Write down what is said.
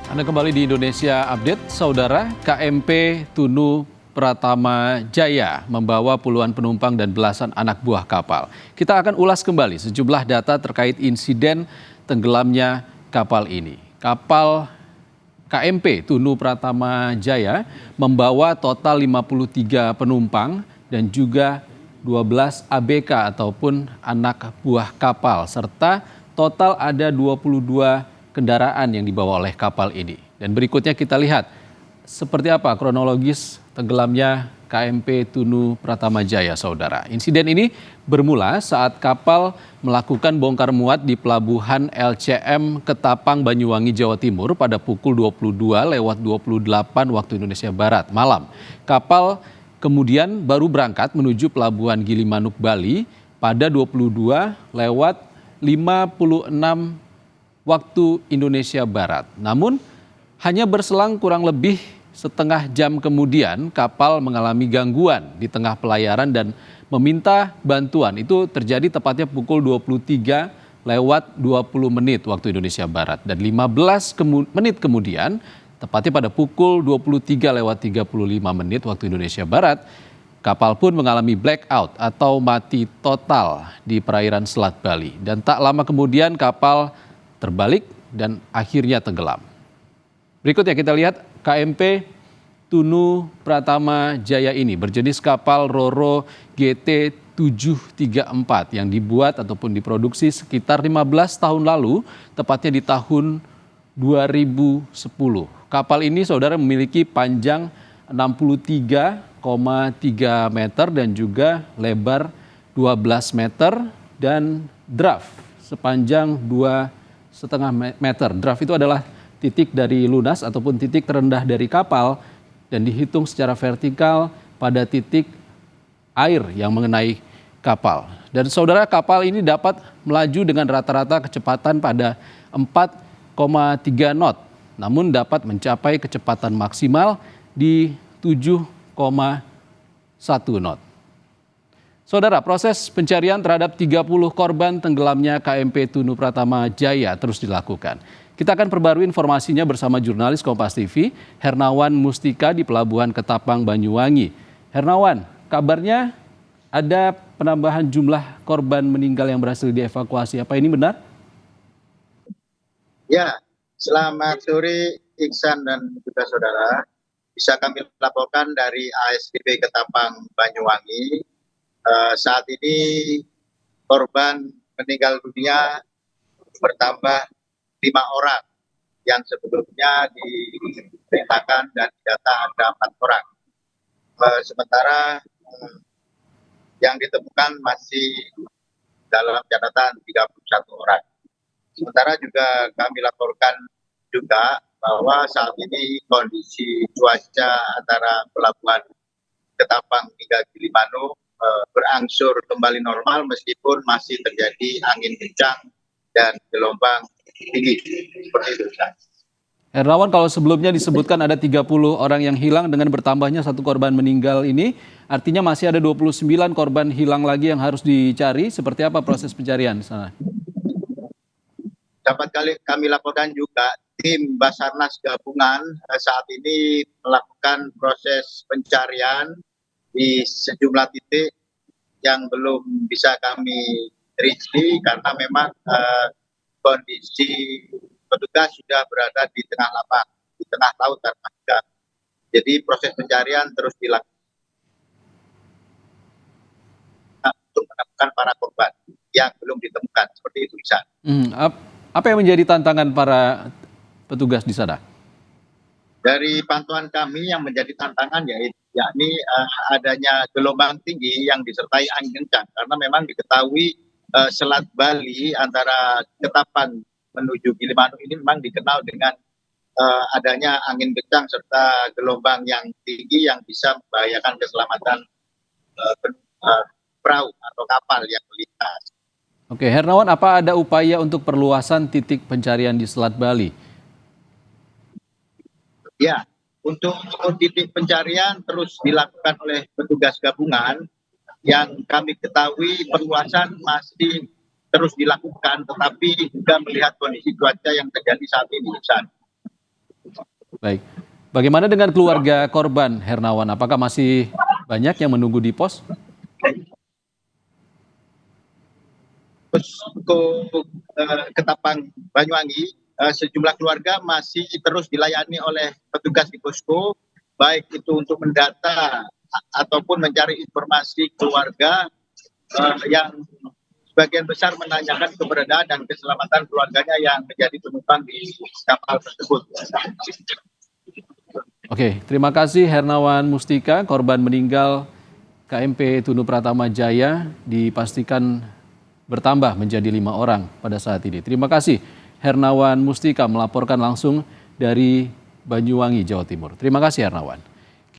Anda kembali di Indonesia Update, Saudara. KMP Tunu Pratama Jaya membawa puluhan penumpang dan belasan anak buah kapal. Kita akan ulas kembali sejumlah data terkait insiden tenggelamnya kapal ini. Kapal KMP Tunu Pratama Jaya membawa total 53 penumpang dan juga 12 ABK ataupun anak buah kapal, serta total ada 22 kendaraan yang dibawa oleh kapal ini. Dan berikutnya kita lihat seperti apa kronologis tenggelamnya KMP Tunu Pratama Jaya, Saudara. Insiden ini bermula saat kapal melakukan bongkar muat di pelabuhan LCM Ketapang, Banyuwangi, Jawa Timur pada pukul 22:28 waktu Indonesia Barat malam. Kapal kemudian baru berangkat menuju pelabuhan Gilimanuk, Bali pada 22:56 waktu Indonesia Barat. Namun hanya berselang kurang lebih setengah jam kemudian kapal mengalami gangguan di tengah pelayaran dan meminta bantuan. Itu terjadi tepatnya pukul 23:20 waktu Indonesia Barat. Dan 15 menit kemudian, tepatnya pada pukul 23:35 waktu Indonesia Barat, kapal pun mengalami blackout atau mati total di perairan Selat Bali. Dan tak lama kemudian kapal terbalik dan akhirnya tenggelam. Berikutnya kita lihat KMP Tunu Pratama Jaya ini berjenis kapal Roro GT 734 yang dibuat ataupun diproduksi sekitar 15 tahun lalu, tepatnya di tahun 2010. Kapal ini, Saudara, memiliki panjang 63,3 meter dan juga lebar 12 meter dan draft sepanjang 2,5 meter. Draft itu adalah titik dari lunas ataupun titik terendah dari kapal dan dihitung secara vertikal pada titik air yang mengenai kapal. Dan, Saudara, kapal ini dapat melaju dengan rata-rata kecepatan pada 4,3 knot, namun dapat mencapai kecepatan maksimal di 7,1 knot. Saudara, proses pencarian terhadap 30 korban tenggelamnya KMP Tunu Pratama Jaya terus dilakukan. Kita akan perbarui informasinya bersama jurnalis Kompas TV, Hernawan Mustika di Pelabuhan Ketapang, Banyuwangi. Hernawan, kabarnya ada penambahan jumlah korban meninggal yang berhasil dievakuasi. Apa ini benar? Ya, selamat sore Iksan dan juga saudara. Bisa kami laporkan dari ASDP Ketapang, Banyuwangi. Saat ini korban meninggal dunia bertambah 5 orang yang sebelumnya diberitakan dan didata ada 4 orang. Sementara yang ditemukan masih dalam catatan 31 orang. Sementara juga kami laporkan juga bahwa saat ini kondisi cuaca antara pelabuhan Ketapang hingga Gilimanuk berangsur kembali normal meskipun masih terjadi angin kencang dan gelombang tinggi. Seperti itu. Hernawan, kalau sebelumnya disebutkan ada 30 orang yang hilang dengan bertambahnya 1 korban meninggal ini, artinya masih ada 29 korban hilang lagi yang harus dicari. Seperti apa proses pencarian di sana? Dapat kami laporkan juga tim Basarnas gabungan saat ini melakukan proses pencarian di sejumlah titik yang belum bisa kami rinci karena memang kondisi petugas sudah berada di tengah lapangan, di tengah laut dan juga. Jadi proses pencarian terus dilakukan untuk menemukan para korban yang belum ditemukan. Seperti itu, Isan. Apa yang menjadi tantangan para petugas di sana? Dari pantauan kami yang menjadi tantangan yakni adanya gelombang tinggi yang disertai angin kencang karena memang diketahui Selat Bali antara Ketapang menuju Gilimanuk ini memang dikenal dengan adanya angin kencang serta gelombang yang tinggi yang bisa membahayakan keselamatan perahu atau kapal yang melintas. Oke, Hernawan, apa ada upaya untuk perluasan titik pencarian di Selat Bali? Ya, untuk titik pencarian terus dilakukan oleh petugas gabungan yang kami ketahui perluasan masih terus dilakukan, tetapi juga melihat kondisi cuaca yang terjadi saat ini. Baik. Bagaimana dengan keluarga korban, Hernawan? Apakah masih banyak yang menunggu di pos? Posko Ketapang Banyuwangi, sejumlah keluarga masih terus dilayani oleh petugas di posko, baik itu untuk mendata ataupun mencari informasi keluarga yang sebagian besar menanyakan keberadaan dan keselamatan keluarganya yang menjadi penumpang di kapal tersebut. Oke, terima kasih Hernawan Mustika, korban meninggal KMP Tunu Pratama Jaya dipastikan bertambah menjadi 5 orang pada saat ini. Terima kasih Hernawan Mustika melaporkan langsung dari Banyuwangi, Jawa Timur. Terima kasih Hernawan.